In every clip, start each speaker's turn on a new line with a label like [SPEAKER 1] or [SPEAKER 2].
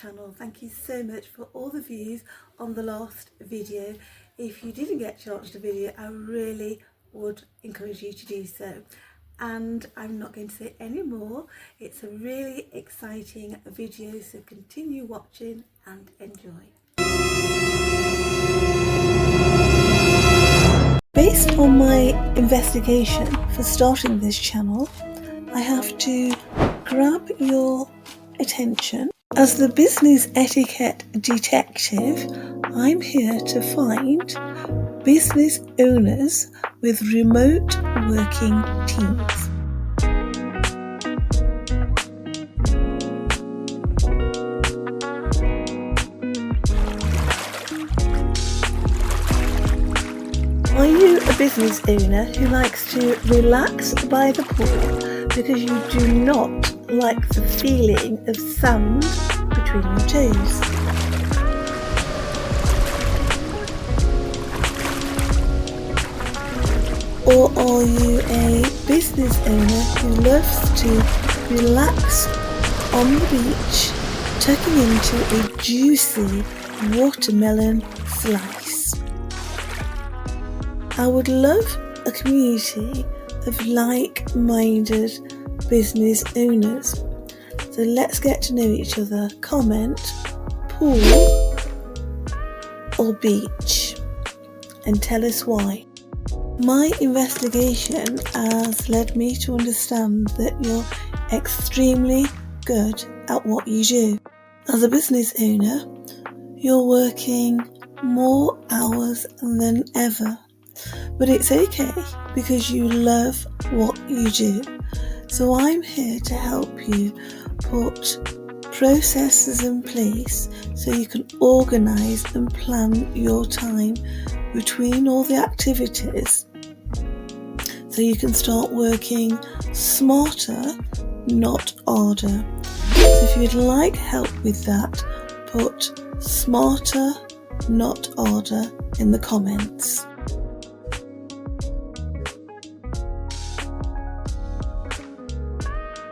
[SPEAKER 1] channel. Thank you so much for all the views on the last video. If you didn't get to watch the video, I really would encourage you to do so. And I'm not going to say any more. It's a really exciting video, so continue watching and enjoy. Based on my investigation for starting this channel, I have to grab your attention. As the business etiquette detective, I'm here to find business owners with remote working teams. Are you a business owner who likes to relax by the pool because you do not like the feeling of sand between your toes? Or are you a business owner who loves to relax on the beach, tucking into a juicy watermelon slice? I would love a community of like-minded business owners. So let's get to know each other. Comment pool or beach and tell us why. My investigation has led me to understand that you're extremely good at what you do. As a business owner, you're working more hours than ever. But it's okay because you love what you do. So I'm here to help you put processes in place so you can organise and plan your time between all the activities so you can start working smarter, not harder. So if you'd like help with that, put smarter, not harder in the comments.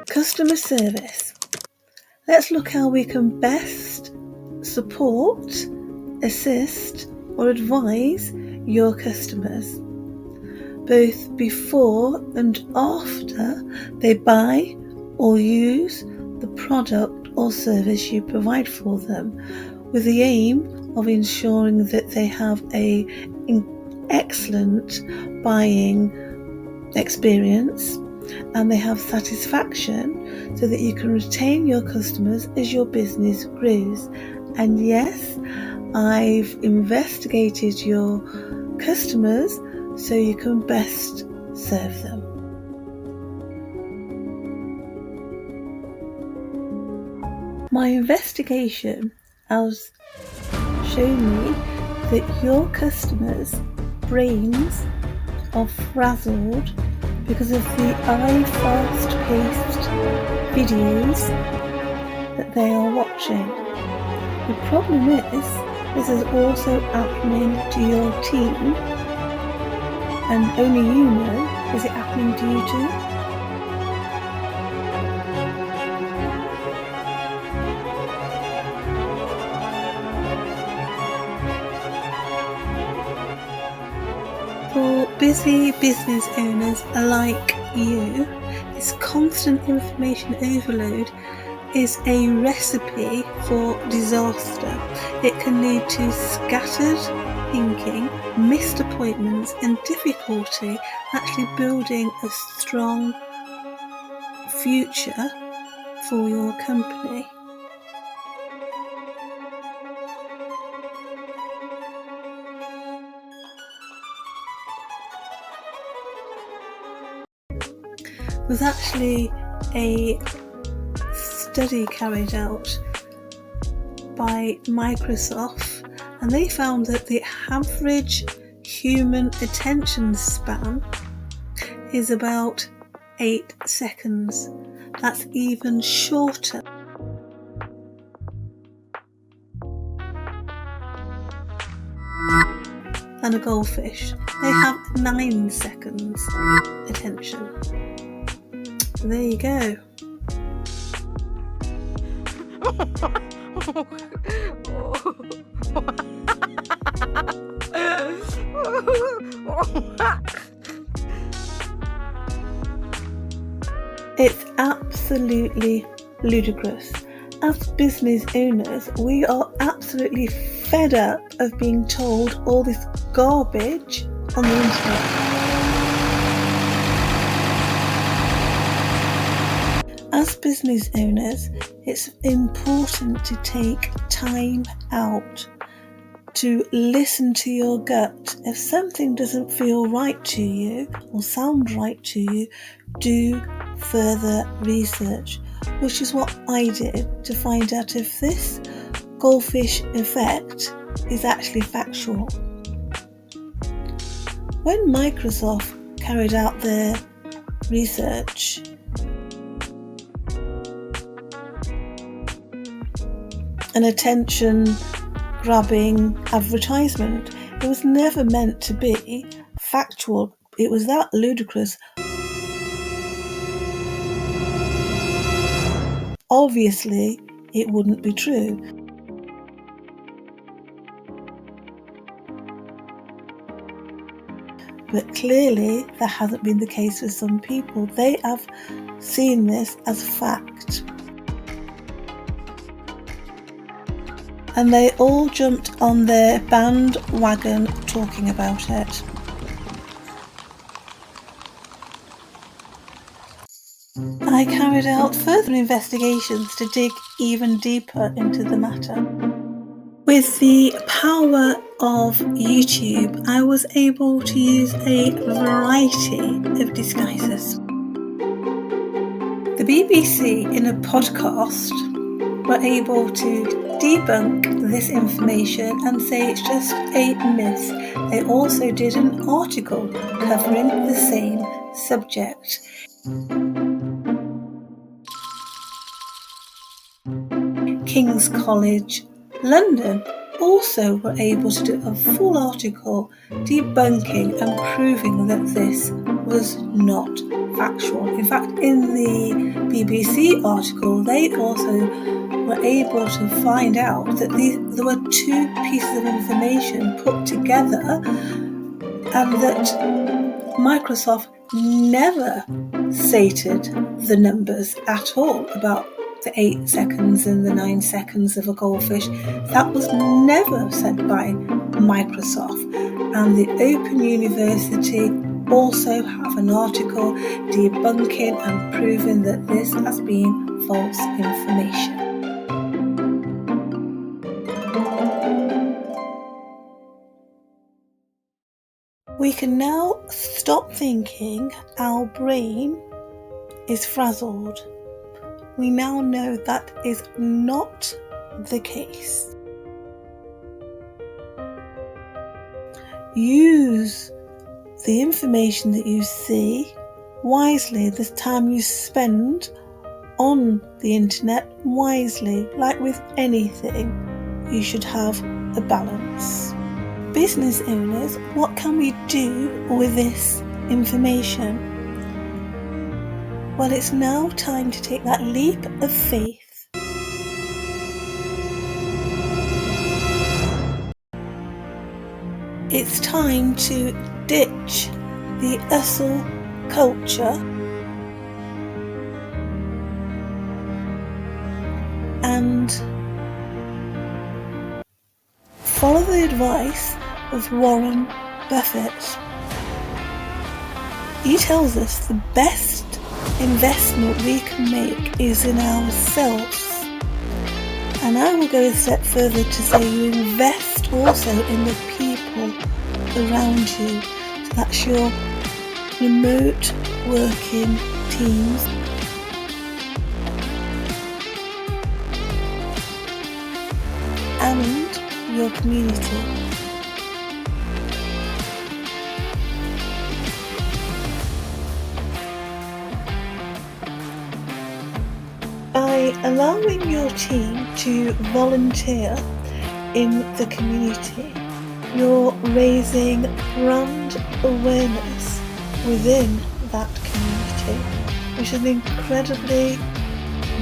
[SPEAKER 1] Customer service. Let's look how we can best support, assist or advise your customers, both before and after they buy or use the product or service you provide for them, with the aim of ensuring that they have an excellent buying experience and they have satisfaction so that you can retain your customers as your business grows. And yes, I've investigated your customers so you can best serve them. My investigation has shown me that your customers' brains are frazzled because of the fast-paced videos that they are watching. The problem is, this is also happening to your team, and only you know, is it happening to you too? For busy business owners like you, this constant information overload is a recipe for disaster. It can lead to scattered thinking, missed appointments and difficulty actually building a strong future for your company. There's actually a study carried out by Microsoft, and they found that the average human attention span is about 8 seconds. That's even shorter than a goldfish. They have 9 seconds attention. So there you go. It's absolutely ludicrous. As business owners, we are absolutely fed up of being told all this garbage on the internet. As business owners, it's important to take time out to listen to your gut. If something doesn't feel right to you or sound right to you, do further research, which is what I did to find out if this goldfish effect is actually factual. When Microsoft carried out their research, an attention-grabbing advertisement, it was never meant to be factual. It was that ludicrous. Obviously, it wouldn't be true. But clearly, that hasn't been the case with some people. They have seen this as fact. And they all jumped on their bandwagon talking about it. I carried out further investigations to dig even deeper into the matter. With the power of YouTube, I was able to use a variety of disguises. The BBC, in a podcast, were able to debunk this information and say it's just a myth. They also did an article covering the same subject. King's College London also were able to do a full article debunking and proving that this was not factual. In fact, in the BBC article, they also were able to find out that there were two pieces of information put together and that Microsoft never stated the numbers at all about the 8 seconds and the 9 seconds of a goldfish. That was never said by Microsoft. And the Open University also have an article debunking and proving that this has been false information. We can now stop thinking our brain is frazzled. We now know that is not the case. Use the information that you see wisely, the time you spend on the internet wisely. Like with anything, you should have a balance. Business owners, what can we do with this information? Well, it's now time to take that leap of faith. It's time to ditch the hustle culture and follow the advice of Warren Buffett. He tells us the best investment we can make is in ourselves. And I will go a step further to say you invest also in the people around you. So that's your remote working teams. And your community. By allowing your team to volunteer in the community, you're raising brand awareness within that community, which is an incredibly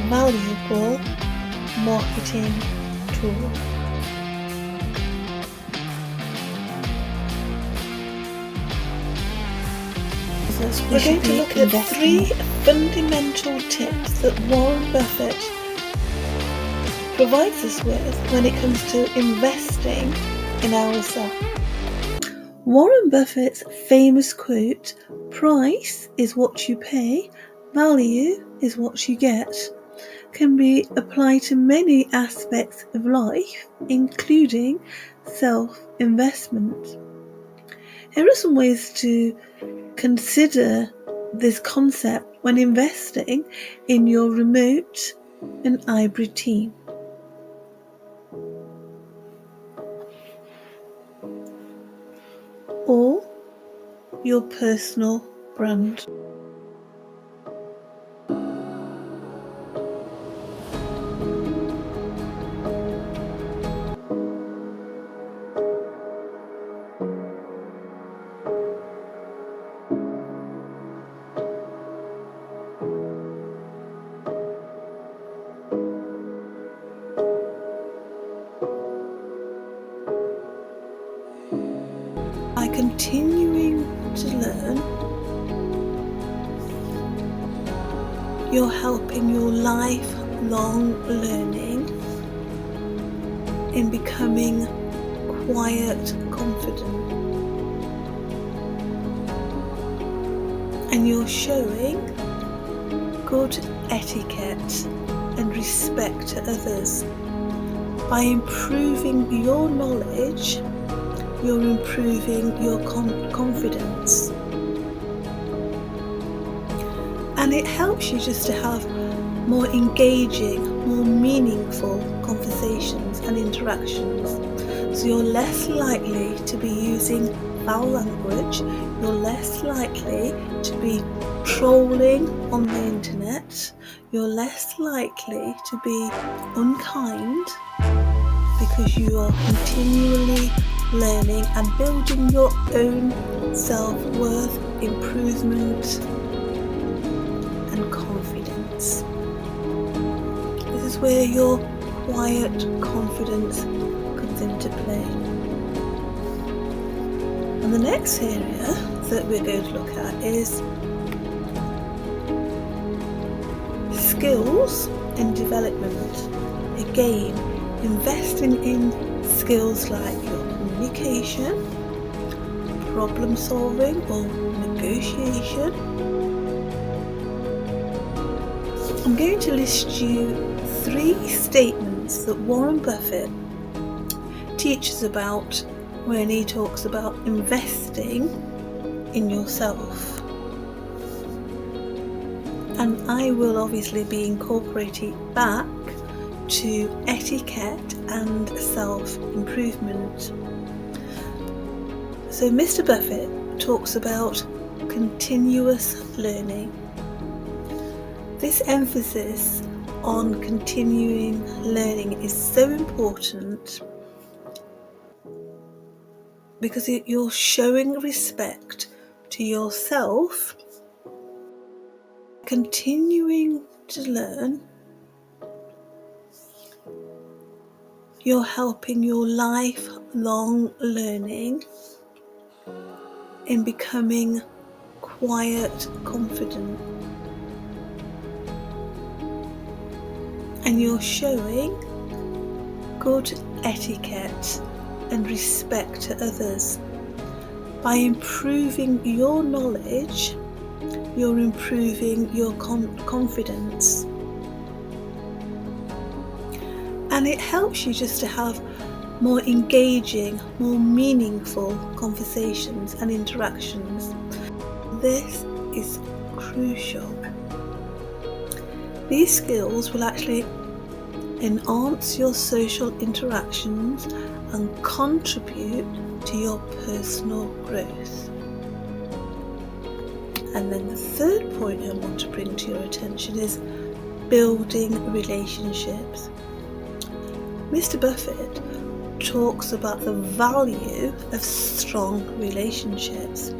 [SPEAKER 1] valuable marketing tool. We're going to look at 3 fundamental tips that Warren Buffett provides us with when it comes to investing in ourselves. Warren Buffett's famous quote, "Price is what you pay, value is what you get," can be applied to many aspects of life, including self-investment. Here are some ways to consider this concept when investing in your remote and hybrid team. Or your personal brand. By continuing to learn, you're helping your lifelong learning in becoming quiet, confident. And you're showing good etiquette and respect to others. By improving your knowledge, you're improving your confidence. And it helps you just to have more engaging, more meaningful conversations and interactions. So you're less likely to be using foul language, you're less likely to be trolling on the internet, you're less likely to be unkind, because you are continually learning and building your own self-worth, improvement and confidence. This is where your quiet confidence comes into play. And the next area that we're going to look at is skills and development. Again, investing in skills like your communication, problem solving or negotiation. I'm going to list you 3 statements that Warren Buffett teaches about when he talks about investing in yourself. And I will obviously be incorporating back to etiquette and self-improvement. So Mr. Buffett talks about continuous learning. This emphasis on continuing learning is so important because you're showing respect to yourself. Continuing to learn, you're helping your lifelong learning in becoming quiet, confident. And you're showing good etiquette and respect to others. By improving your knowledge, you're improving your confidence. And it helps you just to have more engaging, more meaningful conversations and interactions. This is crucial. These skills will actually enhance your social interactions and contribute to your personal growth. And then the third point I want to bring to your attention is building relationships. Mr. Buffett talks about the value of strong relationships.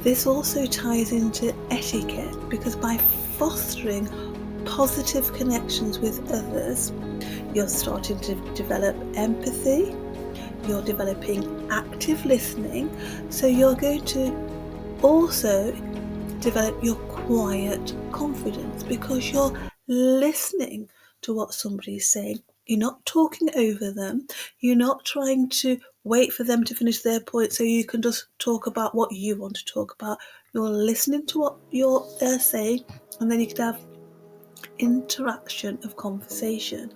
[SPEAKER 1] This also ties into etiquette because by fostering positive connections with others, You're starting to develop empathy. You're developing active listening. So you're going to also develop your quiet confidence because you're listening to what somebody's saying. You're not talking over them. You're not trying to wait for them to finish their point so you can just talk about what you want to talk about. You're listening to what they're saying, and then you can have interaction of conversation.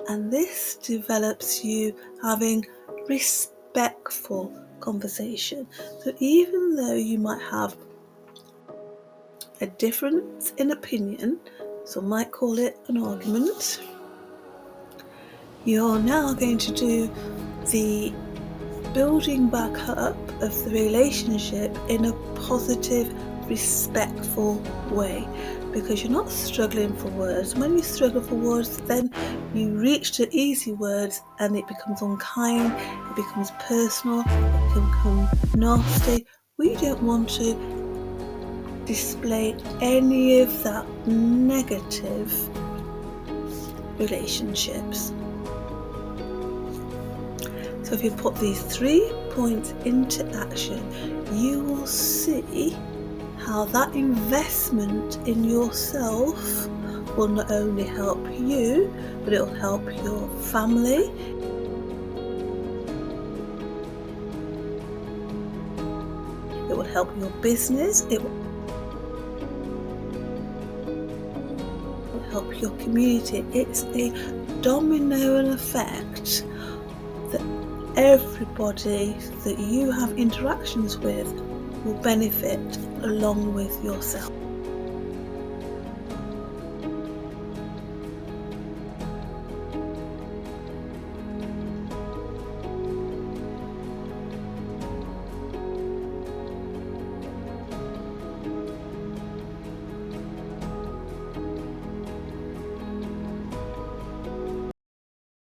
[SPEAKER 1] And this develops you having respectful conversation. So even though you might have a difference in opinion, some might call it an argument, you're now going to do the building back up of the relationship in a positive, respectful way, because you're not struggling for words. When you struggle for words, then you reach to easy words and it becomes unkind, it becomes personal, it can become nasty. We don't want to display any of that negative relationships. So if you put these 3 points into action, you will see how that investment in yourself will not only help you, but it will help your family. It will help your business. It will help your community. It's a domino effect that everybody that you have interactions with will benefit along with yourself.